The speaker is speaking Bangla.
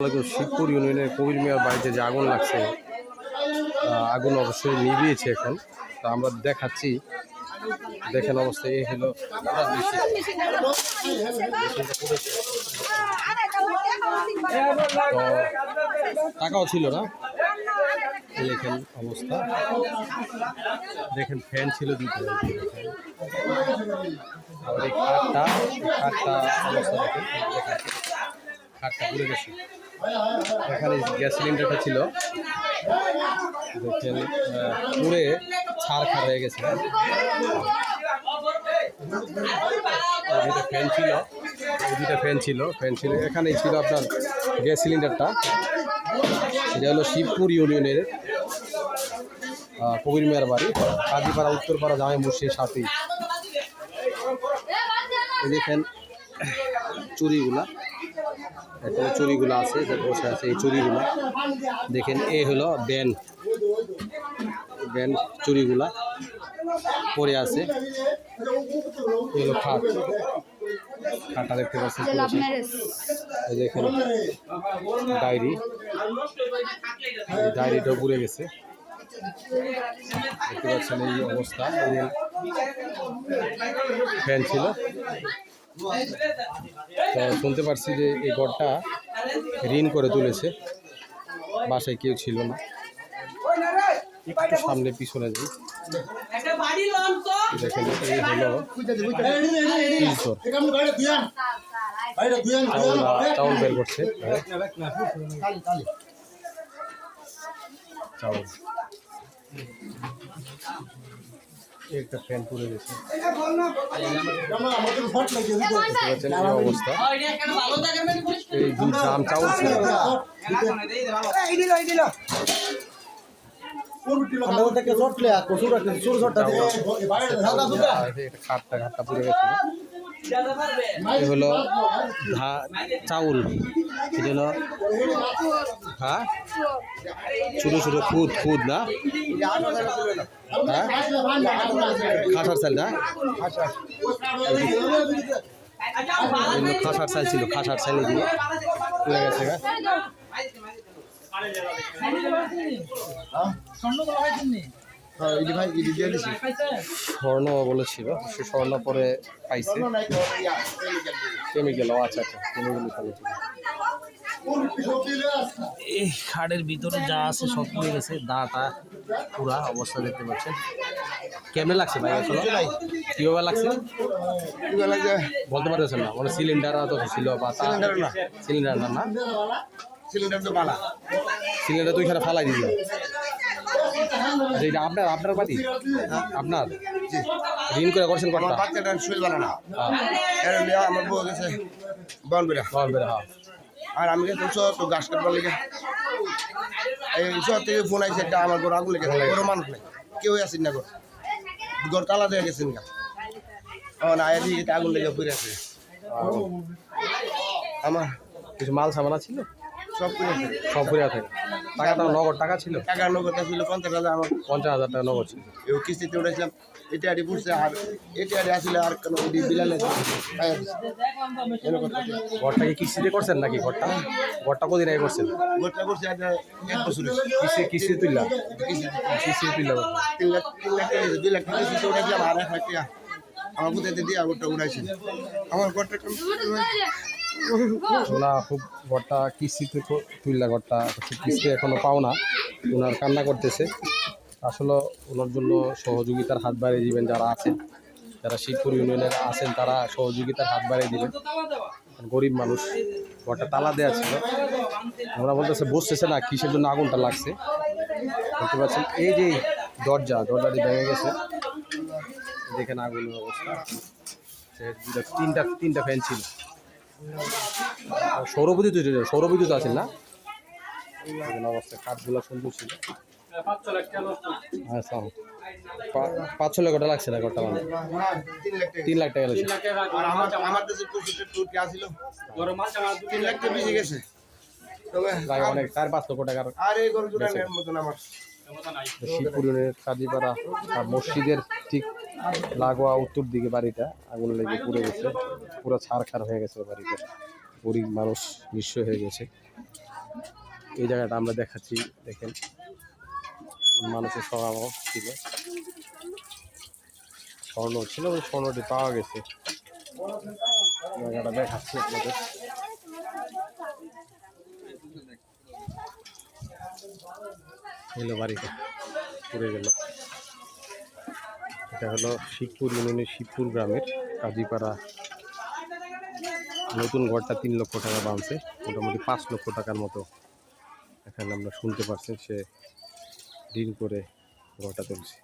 শিবপুর ইউনিয়নের কবির মিয়ার বাড়িতে যে আগুন লাগছে, আগুন অবশ্যই নিভিয়েছে এখন। তো আমরা দেখাচ্ছি, দেখেন অবস্থা এই হলো। তো টাকাও ছিল না, দেখেন অবস্থা, দেখেন ফ্যান ছিল দুটো। আর এই খাটটা অবস্থা দেখেন, খাটটা পুড়ে গেছে। এখানে গ্যাস সিলিন্ডারটা ছিল, দেখেন পুড়ে ছাড়খাড় হয়ে গেছে। দুইটা ফ্যান ছিল, এখানেই ছিল আপনার গ্যাস সিলিন্ডারটা। এটা হলো শিবপুর ইউনিয়নের কবির মিয়ার বাড়ি, কাজীপাড়া উত্তরপাড়া জামে মসজিদের সাথেই। দেখেন চুরিগুলা, এখানে চুরিগুলো আছে, বসে আছে এই চুরিগুলা। দেখেন এই হলো ব্যান চুরিগুলা পরে আছে। এই হলো খাটটা দেখতে পাচ্ছেন। দেখেন ডায়েরিটাও পুড়ে গেছে, দেখতে পাচ্ছেন এই অবস্থা। ফ্যান ছিল, তো শুনতে পারছি যে এই ঘরটা ঋণ করে তুলেছে, বাসায় কেউ ছিল না। একটু সামনে পিছনে যাই, দেখেন এই হলো চাউল বের করছে, চাউল। একটা ফ্যান পুড়ে গেছে, অবস্থা। এই দুই দাম চাউল ছিল, খাটটা পুড়ে গেছে। হলো চাউল, এটা হলো ছোট ছোট খুদ না, খাসার চাল না, খাসার চাল ছিল, খাসার চাল দিয়ে পুড়ে গেছে। স্বর্ণ বলেছিল, সে স্বর্ণ পরে পাইছে কেমিক্যাল। আচ্ছা, কেমিক্যাল। এই খাড়ের ভিতরে যা আছে সব পুড়ে গেছে, দাটা পুরা অবস্থা দেখতে পাচ্ছেন। কেমনে লাগছে ভাই, আসলে কিভাবে লাগছে বলতে পারতেছেন না? মানে সিলিন্ডার তো ছিল, বা সিলিন্ডার না, সিলিন্ডার তো এখানে ফালাই দিল। এটা আপনার বাড়ি, আপনার ঋণ করে করছেন কথা। আমার বউ গেছে বনবেরা, আর আমি গেছি তো গাছ কাটবার লেগে। এই শহর থেকে ফোন আইসে, একটা আমার ঘর আগুন লেগে, কোনো মানুষ নেই, কেউ আসেন না, ঘর তালা দিয়ে গেছেন গা। আমার আয়া দিয়ে আগুন লেগে পড়ে আছে। আমার কিছু মাল সামানা ছিল, সব পুড়ে আছে। টাকাটা নগদ টাকা ছিল, নগদটা ছিল 50,000। আমার 50,000 টাকা নগদ ছিল। এও কিস্তিতে উঠেছিলাম, এটা আড়ি পড়ছে, আর এটা আড়ি আসলে আর কোনো বিলালে। ঘরটাকে কিস্তিতে করছেন নাকি? ঘরটা কদিন আগে করছেন? ঘরটা করছে 1 বছরে। কিস্তি তুললা, 3 লাখ 2 লাখ টাকা কিস্তিতে উঠেছিলাম, আর 1 লাখ টাকা আমার বুঝাইতে দিয়ে ঘরটা উঠাইছি। আমার ঘরটা ওনা খুব ঘরটা কিস্তিতে তুললা, ঘরটা কিস্তি এখনো পাও না, ওনার কান্না করতেছে। আসলে ওনার জন্য সহযোগিতার হাত বাড়িয়ে দিবেন যারা আছেন, যারা শিবপুর ইউনিয়নের আছেন, তারা সহযোগিতার হাত বাড়িয়ে দিবেন। গরিব মানুষ, ঘরটা তালা দেওয়া ছিল, ওরা বলতেছে বুঝতেছে না কিসের জন্য আগুনটা লাগছে। দেখতে পাচ্ছেন এই যে দরজাটি ভেঙে গেছে, দেখেন আগুনের অবস্থা। তিনটা ফ্যান ছিল, সৌরবিদ্যুৎ আছে না, অবস্থা। কাঠগুলো সুন্দর ছিল। 5-6 লাখ টাকা লাগছে না ঘরটা, মানে 3 লাখ টাকা লাগছে। অনেক 4-5 লক্ষ টাকার। শিবপুর ইউনিয়নের কাজীপাড়া মসজিদের ঠিক লাগোয়া উত্তর দিকে বাড়িটা আগুন লেগে পুড়ে গেছে, পুরো ছাড়খাড় হয়ে গেছে বাড়িটা। গরিব মানুষ নিঃস্ব হয়ে গেছে। এই জায়গাটা আমরা দেখাচ্ছি, দেখেন মানুষের সমাগম ছিল, স্বর্ণ ছিল এবং স্বর্ণটি পাওয়া গেছে। জায়গাটা দেখাচ্ছি আপনাদের। এলো বাড়িটা পুড়ে গেল। এটা হলো শিবপুর ইউনিয়নের শিবপুর গ্রামের কাজীপাড়া। নতুন ঘরটা 3 লক্ষ টাকা বানছে, মোটামুটি 5 লক্ষ টাকার মতো এখানে আমরা শুনতে পারছেন সে ঋণ করে ঘরটা তুলছে।